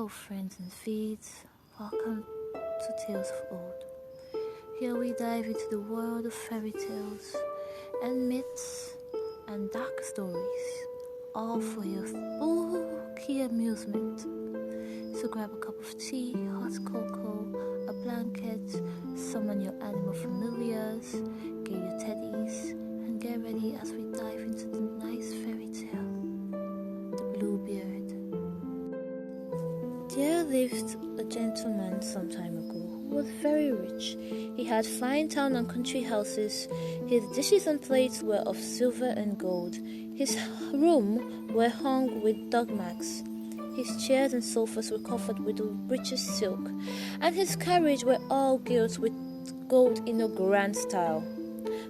Hello friends and feeds, welcome to Tales of Old. Here we dive into the world of fairy tales and myths and dark stories, all for your spooky amusement. So grab a cup of tea, hot cocoa, a blanket, summon your animal familiars, get your teddies, and get ready as we dive into the nice fairy tale, the Bluebeard. There lived a gentleman some time ago who was very rich. He had fine town and country houses. His dishes and plates were of silver and gold. His room were hung with dog marks. His chairs and sofas were covered with the richest silk, and his carriage were all gilt with gold in a grand style.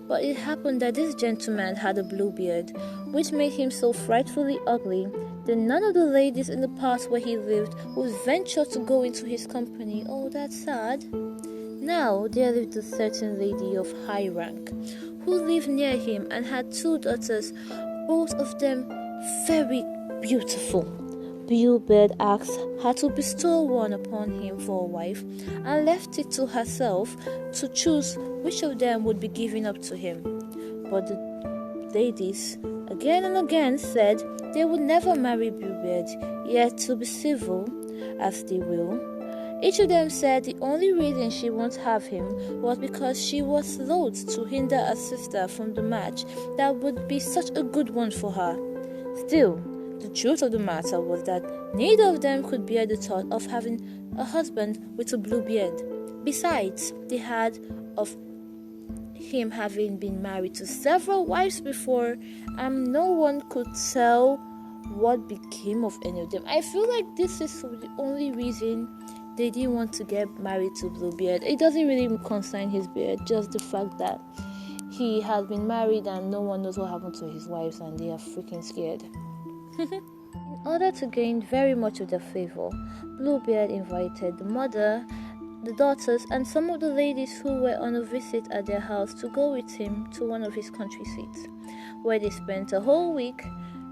But it happened that this gentleman had a blue beard, which made him so frightfully ugly that none of the ladies in the parts where he lived would venture to go into his company. Oh, that's sad. Now there lived a certain lady of high rank, who lived near him and had 2 daughters, both of them very beautiful. Bluebeard asked her to bestow one upon him for a wife, and left it to herself to choose which of them would be given up to him. But the ladies again and again said they would never marry Bluebeard, yet to be civil, as they will. Each of them said the only reason she won't have him was because she was loath to hinder her sister from the match that would be such a good one for her. Still, the truth of the matter was that neither of them could bear the thought of having a husband with a blue beard. Besides, they had of him having been married to several wives before, and no one could tell what became of any of them. I feel like this is the only reason they didn't want to get married to Bluebeard. It doesn't really concern his beard, just the fact that he has been married and no one knows what happened to his wives and they are freaking scared. In order to gain very much of their favor, Bluebeard invited the mother, the daughters, and some of the ladies who were on a visit at their house to go with him to one of his country seats, where they spent a whole week,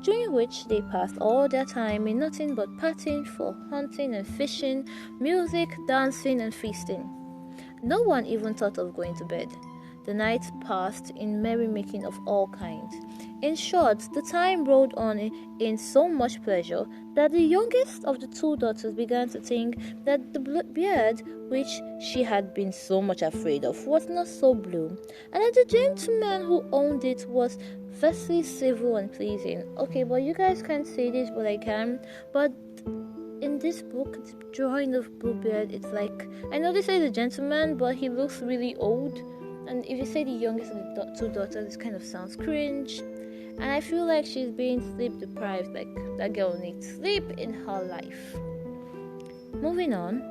during which they passed all their time in nothing but partying for hunting and fishing, music, dancing, and feasting. No one even thought of going to bed. The nights passed in merrymaking of all kinds. In short, the time rolled on in so much pleasure that the youngest of the 2 daughters began to think that the beard, which she had been so much afraid of, was not so blue, and that the gentleman who owned it was vastly civil and pleasing. Okay, but you guys can't say this, but I can. But in this book, the drawing of Bluebeard, it's like, I know they say the gentleman, but he looks really old. And if you say the youngest of the 2 daughters, it kind of sounds cringe. And I feel like she's being sleep deprived, like that girl needs sleep in her life. Moving on.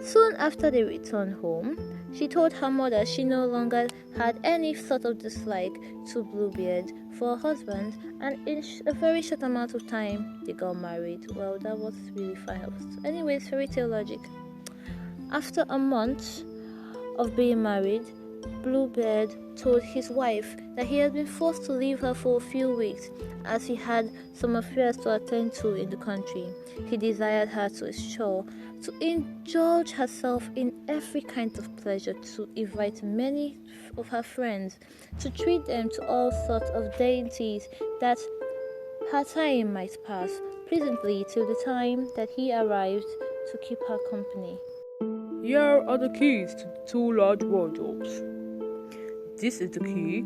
Soon after they returned home, she told her mother she no longer had any sort of dislike to Bluebeard for a husband, and in a very short amount of time, they got married. Well, that was really fast. Anyways, fairy tale logic. After a month of being married, Bluebeard told his wife that he had been forced to leave her for a few weeks as he had some affairs to attend to in the country. He desired her to ensure to indulge herself in every kind of pleasure, to invite many of her friends, to treat them to all sorts of dainties, that her time might pass pleasantly till the time that he arrived to keep her company. Here are the keys to the 2 large wardrobes. This is the key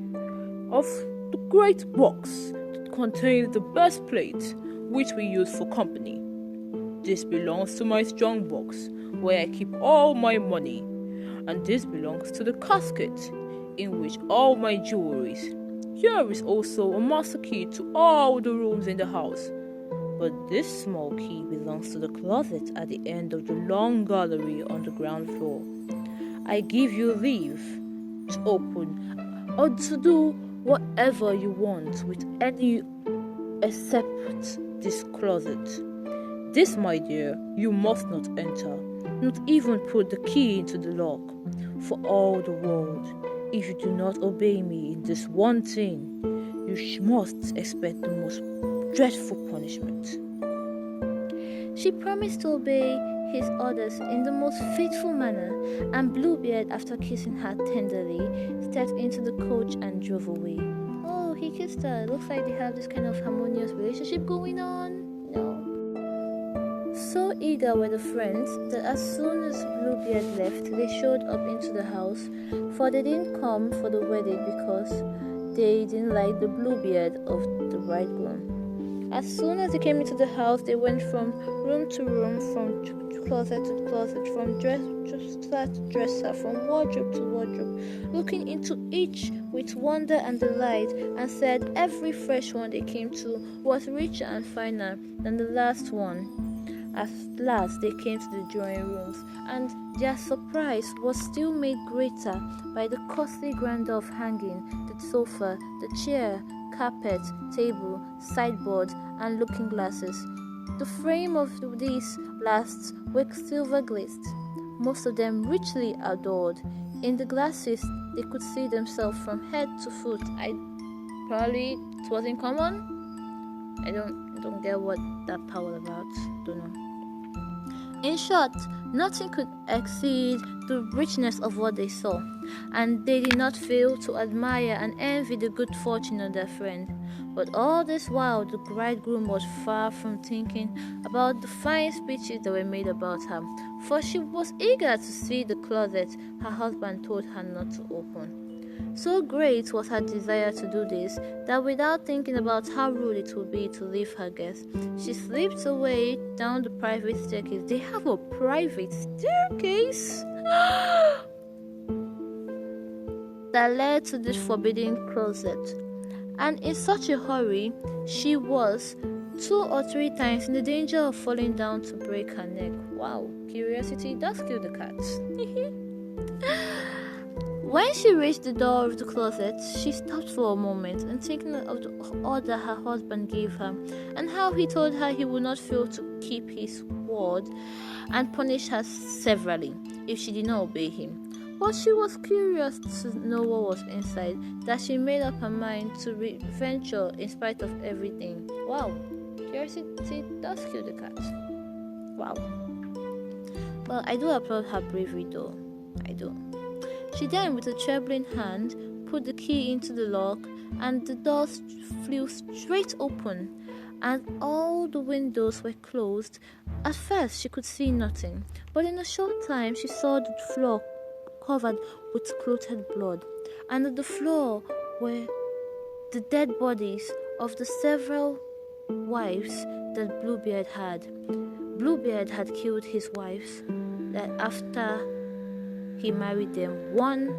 of the great box that contains the best plate, which we use for company. This belongs to my strong box, where I keep all my money. And this belongs to the casket, in which all my jewelry is. Here is also a master key to all the rooms in the house. But this small key belongs to the closet at the end of the long gallery on the ground floor. I give you leave to open or to do whatever you want with any except this closet. This, my dear, you must not enter, not even put the key into the lock. For all the world, if you do not obey me in this one thing, you must expect the most dreadful punishment. She promised to obey his orders in the most faithful manner, and Bluebeard, after kissing her tenderly, stepped into the coach and drove away. Oh, he kissed her. Looks like they have this kind of harmonious relationship going on. No. So eager were the friends that as soon as Bluebeard left, they showed up into the house, for they didn't come for the wedding because they didn't like the Bluebeard of the bridegroom. As soon as they came into the house, they went from room to room, from closet to closet, from dresser to dresser, from wardrobe to wardrobe, looking into each with wonder and delight, and said every fresh one they came to was richer and finer than the last one. At last they came to the drawing rooms, and their surprise was still made greater by the costly grandeur of hanging, the sofa, the chair, carpet, table, sideboard, and looking glasses. The frame of these last were silver glazed, most of them richly adorned. In the glasses, they could see themselves from head to foot. It wasn't common. I don't get what that power about. Don't know. In short, nothing could exceed the richness of what they saw, and they did not fail to admire and envy the good fortune of their friend. But all this while, the bridegroom was far from thinking about the fine speeches that were made about her, for she was eager to see the closet her husband told her not to open. So great was her desire to do this, that without thinking about how rude it would be to leave her guests, she slipped away down the private staircase. They have a private staircase that led to this forbidden closet. And in such a hurry, she was 2 or 3 times in the danger of falling down to break her neck. Wow, curiosity does kill the cat. When she reached the door of the closet, she stopped for a moment and thinking of the order her husband gave her, and how he told her he would not fail to keep his word and punish her severely if she did not obey him. But she was curious to know what was inside, that she made up her mind to venture in spite of everything. Wow, curiosity does kill the cat. Wow. Well, I do applaud her bravery though. I do. She then, with a trembling hand, put the key into the lock, and the doors flew straight open, and all the windows were closed. At first, she could see nothing, but in a short time, she saw the floor covered with clotted blood, and on the floor were the dead bodies of the several wives that Bluebeard had. Bluebeard had killed his wives that after he married them one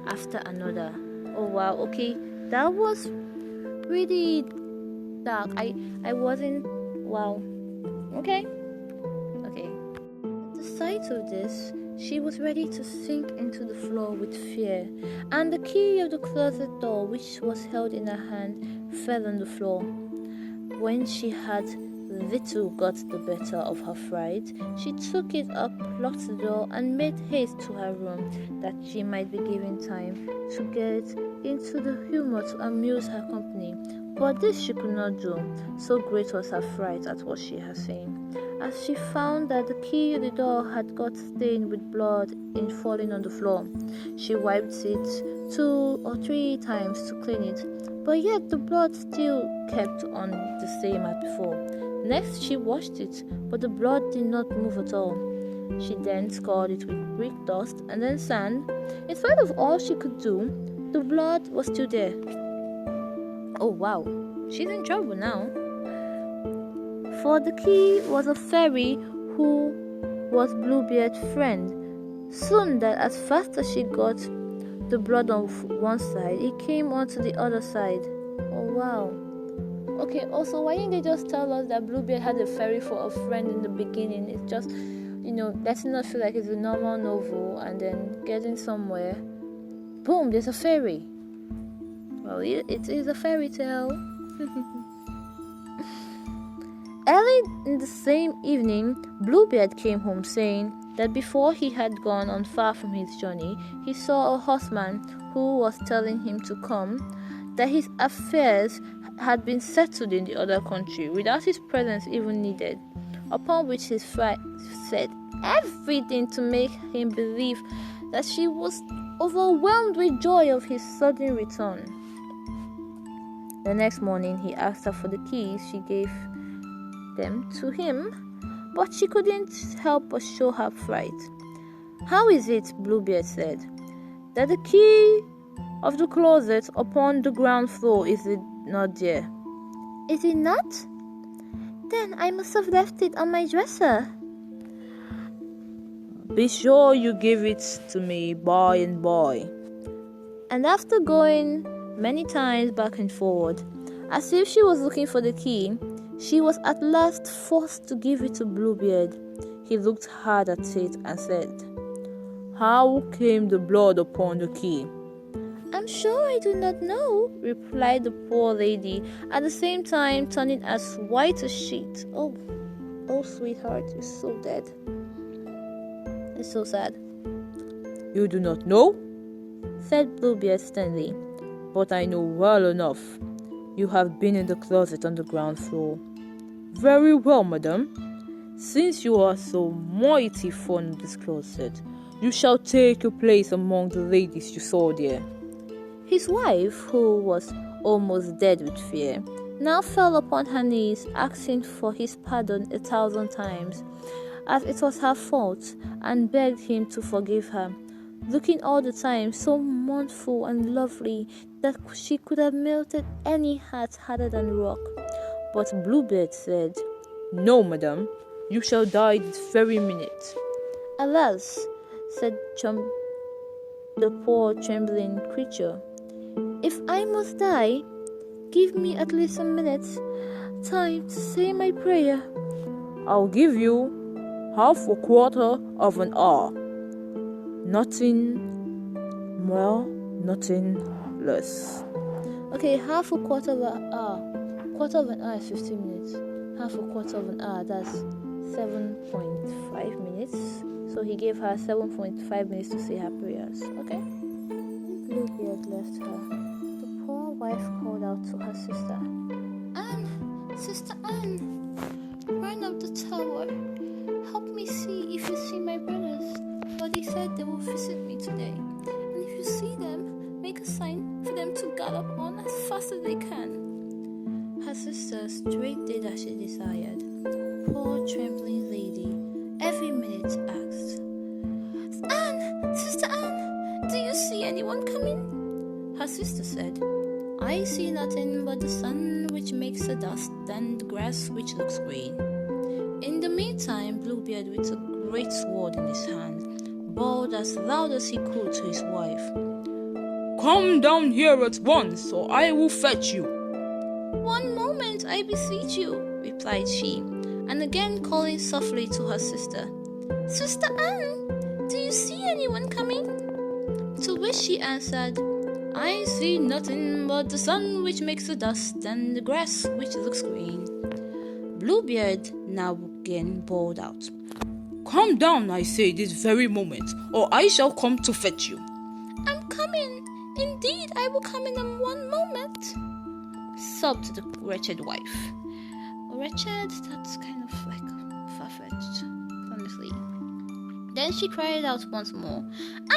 after another. Oh wow, okay, that was really dark. I wasn't wow. Okay. At the sight of this, she was ready to sink into the floor with fear, and the key of the closet door, which was held in her hand, fell on the floor. When she had little got the better of her fright, she took it up, locked the door, and made haste to her room, that she might be given time to get into the humor to amuse her company. But this she could not do, so great was her fright at what she had seen. As she found that the key of the door had got stained with blood in falling on the floor, she wiped it 2 or 3 times to clean it, but yet the blood still kept on the same as before. Next, she washed it, but the blood did not move at all. She then scoured it with brick dust and then sand. In spite of all she could do, the blood was still there. Oh wow, she's in trouble now. For the key was a fairy who was Bluebeard's friend. Soon that as fast as she got the blood on one side, it came onto the other side. Oh wow. Okay, also, why didn't they just tell us that Bluebeard had a fairy for a friend in the beginning? It's just, letting us feel like it's a normal novel, and then getting somewhere, boom, there's a fairy. Well, it is a fairy tale. Early in the same evening, Bluebeard came home saying that before he had gone on far from his journey, he saw a horseman who was telling him to come, that his affairs had been settled in the other country without his presence even needed. upon which his wife said everything to make him believe that she was overwhelmed with joy of his sudden return. The next morning, he asked her for the keys. She gave them to him, but she couldn't help but show her fright. "How is it," Bluebeard said, "that the key of the closet upon the ground floor is not there?" "Is it not? Then I must have left it on my dresser." "Be sure you give it to me by and by." And after going many times back and forward, as if she was looking for the key, she was at last forced to give it to Bluebeard. He looked hard at it and said, "How came the blood upon the key?" "I'm sure I do not know," replied the poor lady, at the same time turning as white as sheet. Oh, sweetheart, you're so dead. It's so sad. "You do not know?" said Bluebeard sternly. "But I know well enough. You have been in the closet on the ground floor." "Very well, madam. Since you are so mighty fond of this closet, you shall take your place among the ladies you saw there." His wife, who was almost dead with fear, now fell upon her knees, asking for his pardon 1,000 times, as it was her fault, and begged him to forgive her, looking all the time so mournful and lovely that she could have melted any heart harder than rock. But Bluebeard said, "No, madam, you shall die this very minute." "Alas," said the poor trembling creature, "if I must die, give me at least a minute's time to say my prayer." "I'll give you half a quarter of an hour. Nothing more, nothing less." Okay, half a quarter of an hour. Quarter of an hour is 15 minutes. Half a quarter of an hour, that's 7.5 minutes. So he gave her 7.5 minutes to say her prayers. Okay? Bluebeard left her. The poor wife called out to her sister, "Anne, Sister Anne, run up the tower. Help me see if you see my brothers. For they said they will visit me today. And if you see them, make a sign for them to gallop on as fast as they can." Her sister straight did as she desired. Poor trembling lady every minute asked, "Anne, Sister Anne, do you see anyone coming?" Her sister said, "I see nothing but the sun which makes a dust and the grass which looks green." In the meantime, Bluebeard, with a great sword in his hand, bawled as loud as he could to his wife, "Come down here at once, or I will fetch you." "One moment, I beseech you," replied she, and again calling softly to her sister, "Sister Anne, do you see anyone coming?" To which she answered, "I see nothing but the sun which makes the dust and the grass which looks green." Bluebeard now again bawled out, "Come down, I say, this very moment, or I shall come to fetch you." "I'm coming. Indeed, I will come in 1 moment," sobbed the wretched wife. Wretched, that's kind of like far-fetched, honestly. Then she cried out once more,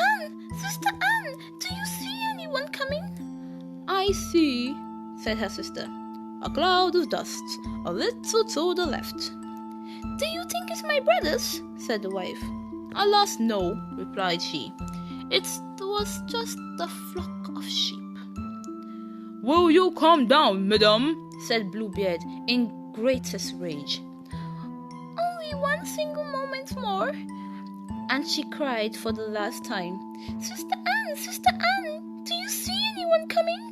"Anne, Sister Anne, do you see anyone coming?" "I see," said her sister, "a cloud of dust, a little to the left." "Do you think it's my brothers?" said the wife. "Alas, no," replied she. "It was just a flock of sheep." "Will you come down, madam?" said Bluebeard in greatest rage. "Only 1 single moment more," and she cried for the last time, Sister Anne, do you see anyone coming?"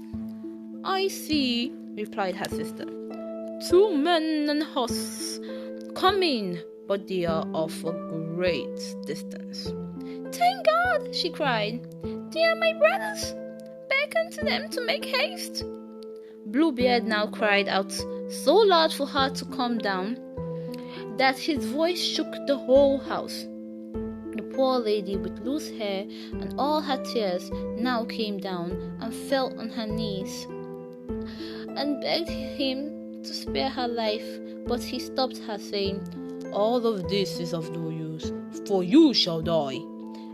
"I see," replied her sister, 2 men and horses coming, but they are of a great distance." "Thank God," she cried, "they are my brothers. Beckon to them to make haste." Bluebeard now cried out so loud for her to come down that his voice shook the whole house. The poor lady with loose hair and all her tears now came down and fell on her knees and begged him to spare her life, but he stopped her, saying, All of this is of no use, for you shall die.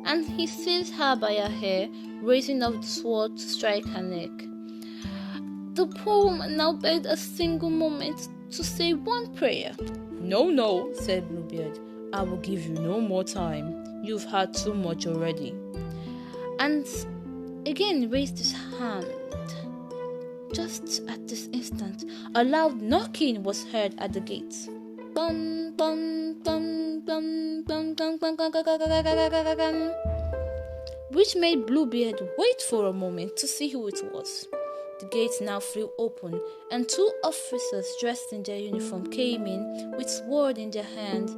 And he seized her by her hair, raising up the sword to strike her neck. The poor woman now begged a single moment to say one prayer. No, said Bluebeard. I will give you no more time. You've had too much already. And again raised his hand. Just at this instant, a loud knocking was heard at the gate. Bum, bum, bum, bum, bum, bum, bum, bum, bum, bum, bum, which made Bluebeard wait for a moment to see who it was. The gate now flew open, and two officers dressed in their uniform came in with sword in their hand,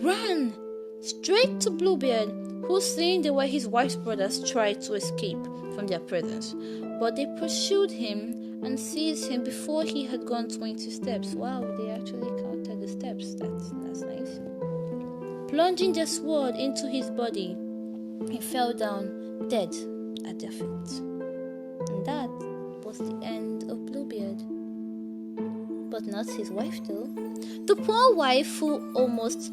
ran straight to Bluebeard, who, seeing they were his wife's brothers, tried to escape from their presence. But they pursued him and seized him before he had gone 20 steps. Wow, they actually counted the steps. That's nice. Plunging their sword into his body, he fell down dead at their feet. And that was the end of Bluebeard. But not his wife, though. The poor wife, who almost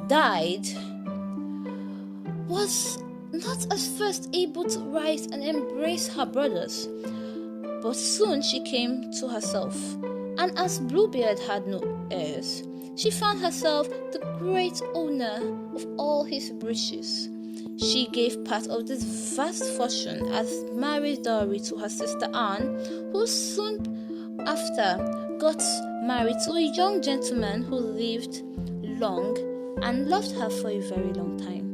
died, was not at first able to rise and embrace her brothers. But soon she came to herself, and as Bluebeard had no heirs, she found herself the great owner of all his riches. She gave part of this vast fortune as marriage dowry to her sister Anne, who soon after got married to a young gentleman who lived long and loved her for a very long time.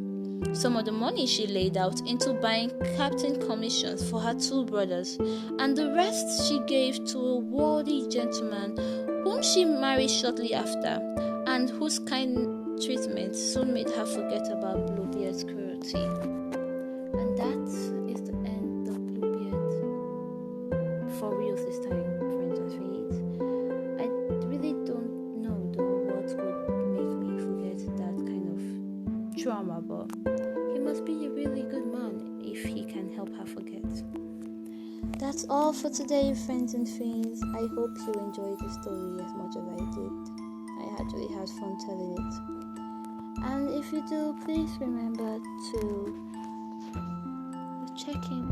Some of the money she laid out into buying captain commissions for her two brothers, and the rest she gave to a worthy gentleman whom she married shortly after, and whose kind treatment soon made her forget about Bluebeard's cruelty. And that is the end of Bluebeard. For real this time, friends and faith. I really don't know though what would make me forget that kind of trauma, but he must be a really good man if he can help her forget. That's all for today, friends and fiends. I hope you enjoyed the story as much as I did. I actually had fun telling it. And if you do, please remember to check in